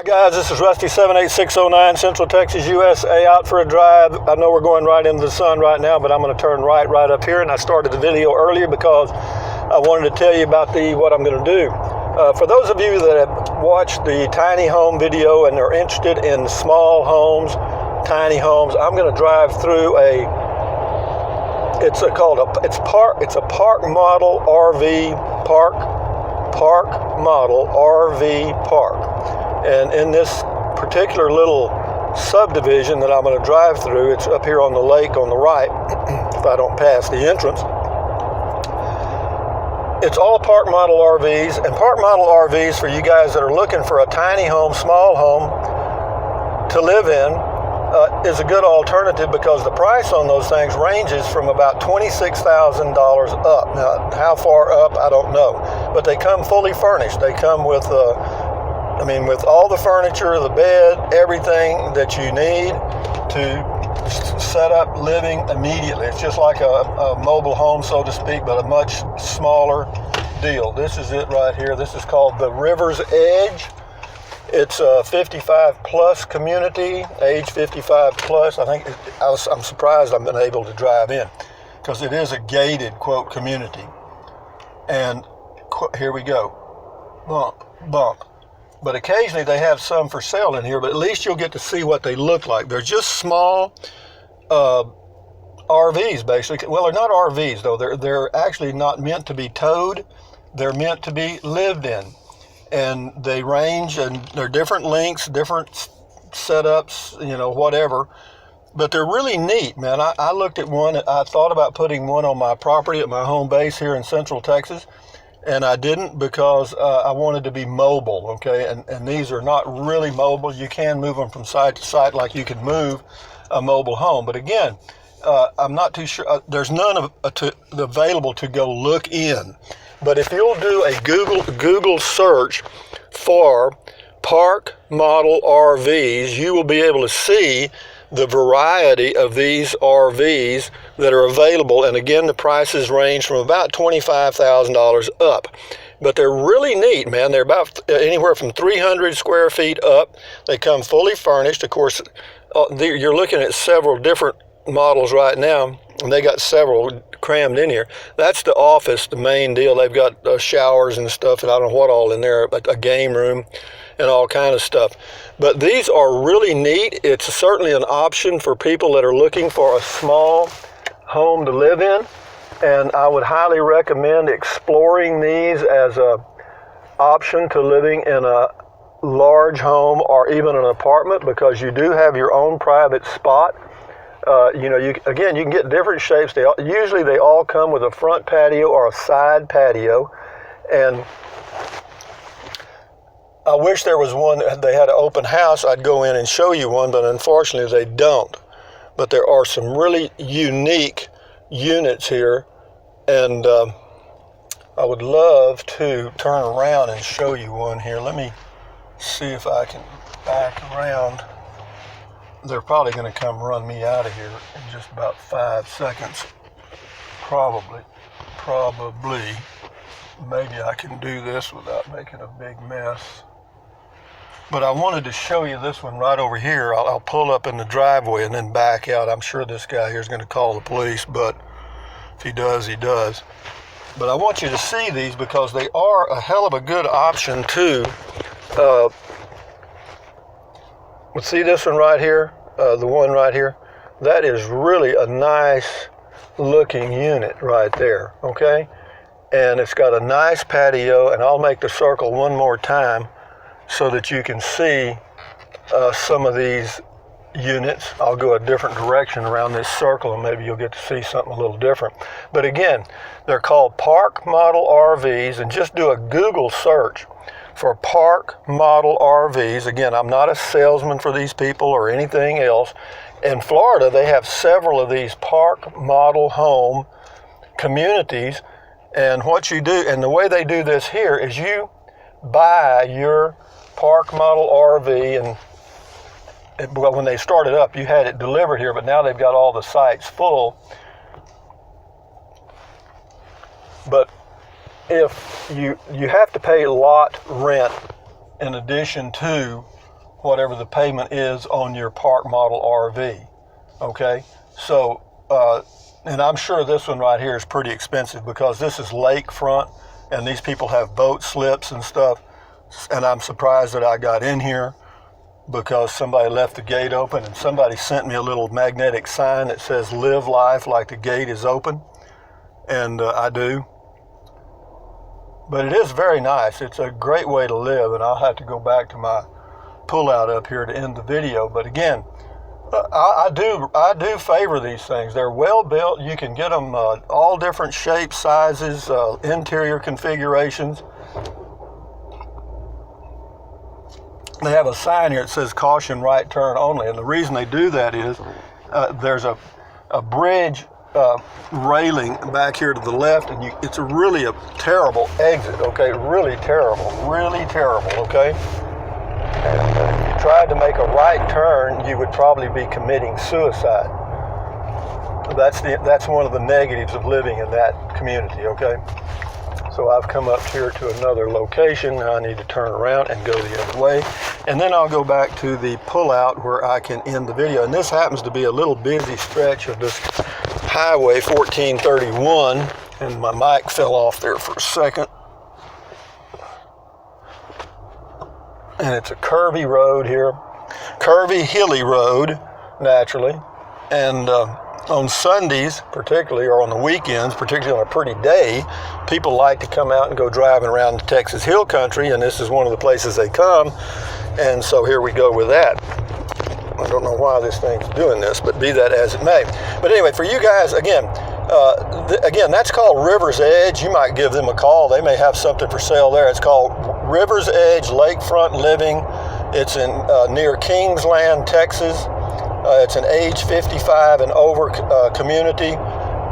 Guys, this is Rusty 78609, Central Texas, USA, out for a drive. I know we're going right into the sun right now, but I'm going to turn right up here. And I started the video earlier because I wanted to tell you about what I'm going to do. For those of you that have watched the tiny home video and are interested in small homes, tiny homes, I'm going to drive through it's a park model RV park model RV park. And in this particular little subdivision that I'm going to drive through, it's up here on the lake on the right, if I don't pass the entrance. It's all park model RVs, and park model RVs, for you guys that are looking for a tiny home, small home to live in, is a good alternative because the price on those things ranges from about $26,000 up. Now, how far up, I don't know, but they come fully furnished. They come with with all the furniture, the bed, everything that you need to set up living immediately. It's just like a mobile home, so to speak, but a much smaller deal. This is it right here. This is called the River's Edge. It's a 55 plus community, age 55 plus. I'm surprised I've been able to drive in because it is a gated, quote, community. And here we go. Bump. But occasionally they have some for sale in here, but at least you'll get to see what they look like. They're just small RVs, basically. Well, they're not RVs, though. They're actually not meant to be towed. They're meant to be lived in. And they range, and they're different lengths, different setups, whatever. But they're really neat, man. I looked at one. I thought about putting one on my property at my home base here in Central Texas. And I didn't because I wanted to be mobile, okay? And these are not really mobile. You can move them from site to site like you can move a mobile home. But again, I'm not too sure. There's none available to go look in. But if you'll do a Google search for park model RVs, you will be able to see the variety of these RVs that are available. And again, the prices range from about $25,000 up. But they're really neat, man. They're about anywhere from 300 square feet up. They come fully furnished. Of course, you're looking at several different models right now, and they got several crammed in here. That's the office, the main deal. They've got showers and stuff, and I don't know what all in there, but a game room and all kind of stuff. But these are really neat. It's certainly an option for people that are looking for a small home to live in, and I would highly recommend exploring these as a option to living in a large home or even an apartment, because you do have your own private spot. You can get different shapes. Usually they all come with a front patio or a side patio, and I wish there was one, they had an open house, I'd go in and show you one, but unfortunately they don't. But there are some really unique units here, and I would love to turn around and show you one here. Let me see if I can back around. They're probably going to come run me out of here in just about 5 seconds. Probably. Maybe I can do this without making a big mess. But I wanted to show you this one right over here. I'll pull up in the driveway and then back out. I'm sure this guy here is going to call the police, but if he does, he does. But I want you to see these because they are a hell of a good option too. See this one right here? The one right here? That is really a nice looking unit right there, okay? And it's got a nice patio, and I'll make the circle one more time so that you can see some of these units. I'll go a different direction around this circle, and maybe you'll get to see something a little different. But again, they're called park model RVs, and just do a Google search for park model RVs. Again, I'm not a salesman for these people or anything else. In Florida, they have several of these park model home communities, and what you do, and the way they do this here is you buy your park model RV, and when they started up, you had it delivered here, but now they've got all the sites full. But if you have to pay lot rent in addition to whatever the payment is on your park model RV. Okay, so and I'm sure this one right here is pretty expensive because this is lakefront and these people have boat slips and stuff, and I'm surprised that I got in here because somebody left the gate open, and somebody sent me a little magnetic sign that says live life like the gate is open, and I do. But it is very nice. It's a great way to live, and I'll have to go back to my pullout up here to end the video. But again, I do favor these things. They're well built. You can get them all different shapes, sizes, interior configurations. They have a sign here that says caution, right turn only, and the reason they do that is there's a bridge railing back here to the left, and it's really a terrible exit, okay? Really terrible, okay? And if you tried to make a right turn, you would probably be committing suicide. That's one of the negatives of living in that community, okay? So I've come up here to another location. Now I need to turn around and go the other way. And then I'll go back to the pullout where I can end the video. And this happens to be a little busy stretch of this Highway 1431. And my mic fell off there for a second. And it's a curvy road here. Curvy, hilly road, naturally. And on Sundays, particularly, or on the weekends, particularly on a pretty day, people like to come out and go driving around the Texas Hill Country, and this is one of the places they come, and so here we go with that. I don't know why this thing's doing this, but be that as it may. But anyway, for you guys, again, that's called River's Edge. You might give them a call. They may have something for sale there. It's called River's Edge Lakefront Living. It's in near Kingsland, Texas. It's an age 55 and over community,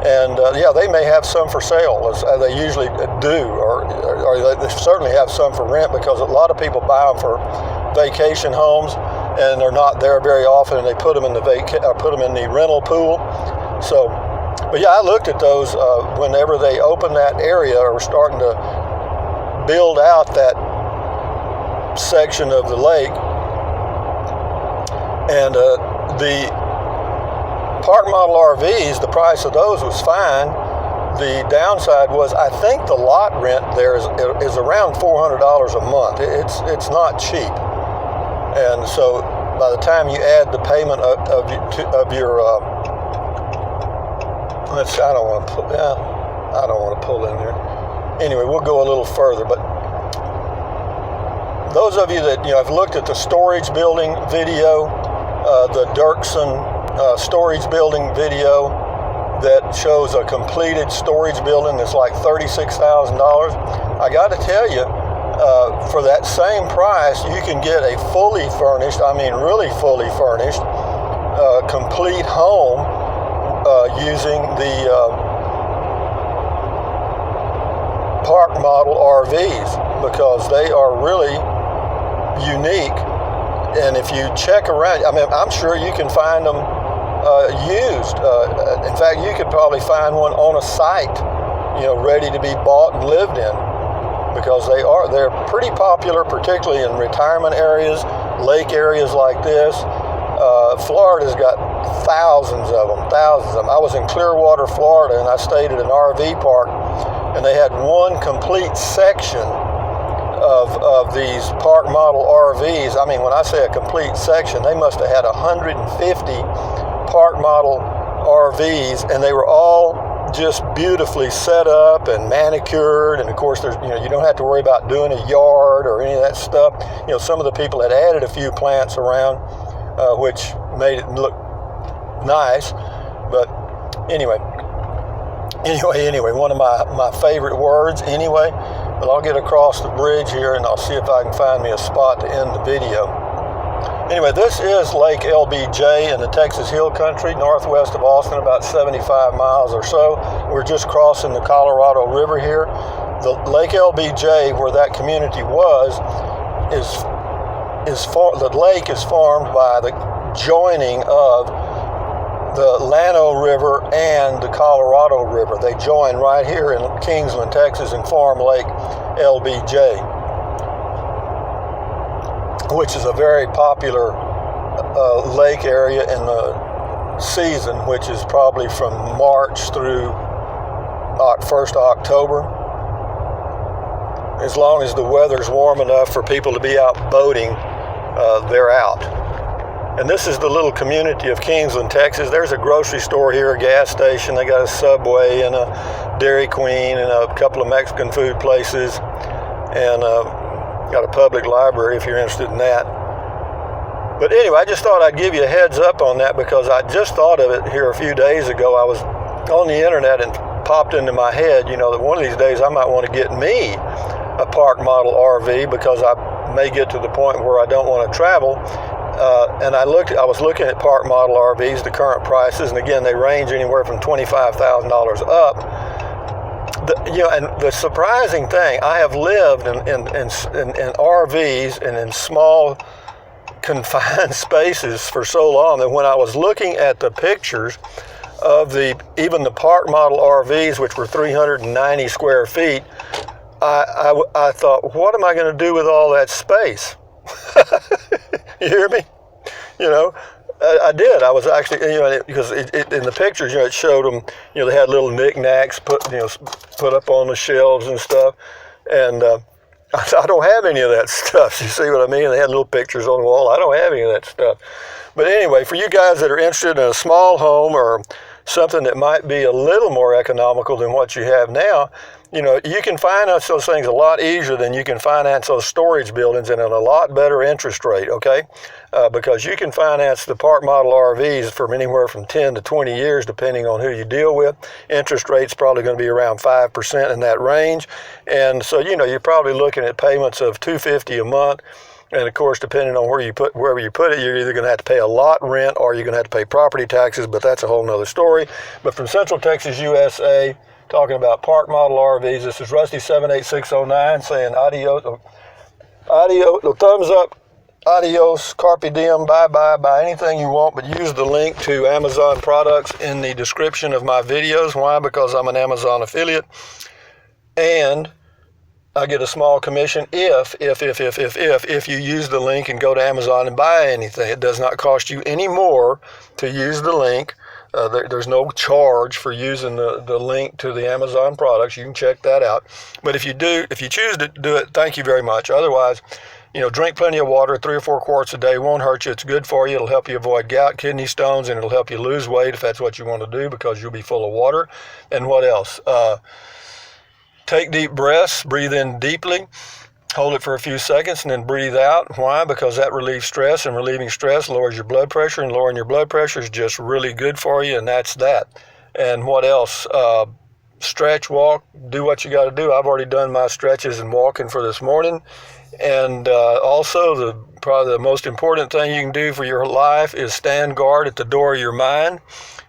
and they may have some for sale, as they usually do, or they certainly have some for rent, because a lot of people buy them for vacation homes, and they're not there very often, and they put them in the rental pool. So, but yeah, I looked at those whenever they opened that area or were starting to build out that section of the lake, and the park model RVs, the price of those was fine. The downside was, I think the lot rent there is around $400 a month. It's not cheap, and so by the time you add the payment of your I don't want to pull in there. Anyway, we'll go a little further, but those of you that have looked at the storage building video, the Dirksen storage building video that shows a completed storage building that's like $36,000. I got to tell you, for that same price, you can get a fully furnished, really fully furnished, complete home using the park model RVs, because they are really unique. And if you check around, I'm sure you can find them used. In fact, you could probably find one on a site, ready to be bought and lived in, because they're pretty popular, particularly in retirement areas, lake areas like this. Florida's got thousands of them. I was in Clearwater, Florida, and I stayed at an RV park, and they had one complete section of these park model RVs. When I say a complete section, they must have had 150 park model RVs, and they were all just beautifully set up and manicured. And of course, there's you don't have to worry about doing a yard or any of that stuff. Some of the people had added a few plants around, which made it look nice. But anyway, one of my favorite words anyway. But I'll get across the bridge here, and I'll see if I can find me a spot to end the video. Anyway, this is Lake LBJ in the Texas Hill Country, northwest of Austin, about 75 miles or so. We're just crossing the Colorado River here. The Lake LBJ, where that community was, the lake is formed by the joining of the Llano River and the Colorado River. They join right here in Kingsland, Texas, and form Lake LBJ. which is a very popular lake area in the season, which is probably from March through 1st of October. As long as the weather's warm enough for people to be out boating, they're out. And this is the little community of Kingsland, Texas. There's a grocery store here, a gas station. They got a Subway and a Dairy Queen and a couple of Mexican food places, and got a public library if you're interested in that. But anyway, I just thought I'd give you a heads up on that because I just thought of it here a few days ago. I was on the internet and popped into my head, that one of these days I might want to get me a park model RV because I may get to the point where I don't want to travel. And I was looking at park model RVs, the current prices, and again, they range anywhere from $25,000 up. And the surprising thing, I have lived in RVs and in small confined spaces for so long that when I was looking at the pictures of even the park model RVs, which were 390 square feet, I thought, what am I going to do with all that space? You hear me? I did. I was actually, because in the pictures, it showed them, they had little knickknacks put up on the shelves and stuff. And I don't have any of that stuff. You see what I mean? They had little pictures on the wall. I don't have any of that stuff. But anyway, for you guys that are interested in a small home or something that might be a little more economical than what you have now, you can finance those things a lot easier than you can finance those storage buildings and at a lot better interest rate, okay? Because you can finance the park model RVs for anywhere from 10 to 20 years, depending on who you deal with. Interest rate's probably going to be around 5% in that range. And so, you're probably looking at payments of $250 a month. And of course, depending on wherever you put it, you're either going to have to pay a lot rent or you're going to have to pay property taxes, but that's a whole nother story. But from Central Texas, USA, talking about park model RVs, this is Rusty78609 saying adios, thumbs up, adios, carpe diem, bye-bye, buy anything you want, but use the link to Amazon products in the description of my videos. Why? Because I'm an Amazon affiliate, and I get a small commission if you use the link and go to Amazon and buy anything. It does not cost you any more to use the link. There's no charge for using the link to the Amazon products. You can check that out. But if you choose to do it, thank you very much. Otherwise, drink plenty of water, 3 or 4 quarts a day. Won't hurt you. It's good for you. It'll help you avoid gout, kidney stones, and it'll help you lose weight if that's what you want to do because you'll be full of water. And what else? Take deep breaths, breathe in deeply, hold it for a few seconds, and then breathe out. Why? Because that relieves stress, and relieving stress lowers your blood pressure, and lowering your blood pressure is just really good for you, and that's that. And what else? Stretch, walk, do what you got to do. I've already done my stretches and walking for this morning. And also, probably the most important thing you can do for your life is stand guard at the door of your mind.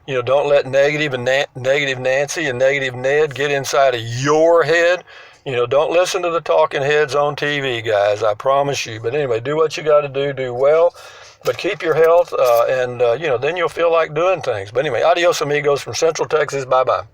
Don't let negative Nancy and negative Ned get inside of your head. Don't listen to the talking heads on TV, guys. I promise you. But anyway, do what you got to do well. But keep your health, and then you'll feel like doing things. But anyway, adios amigos from Central Texas. Bye-bye.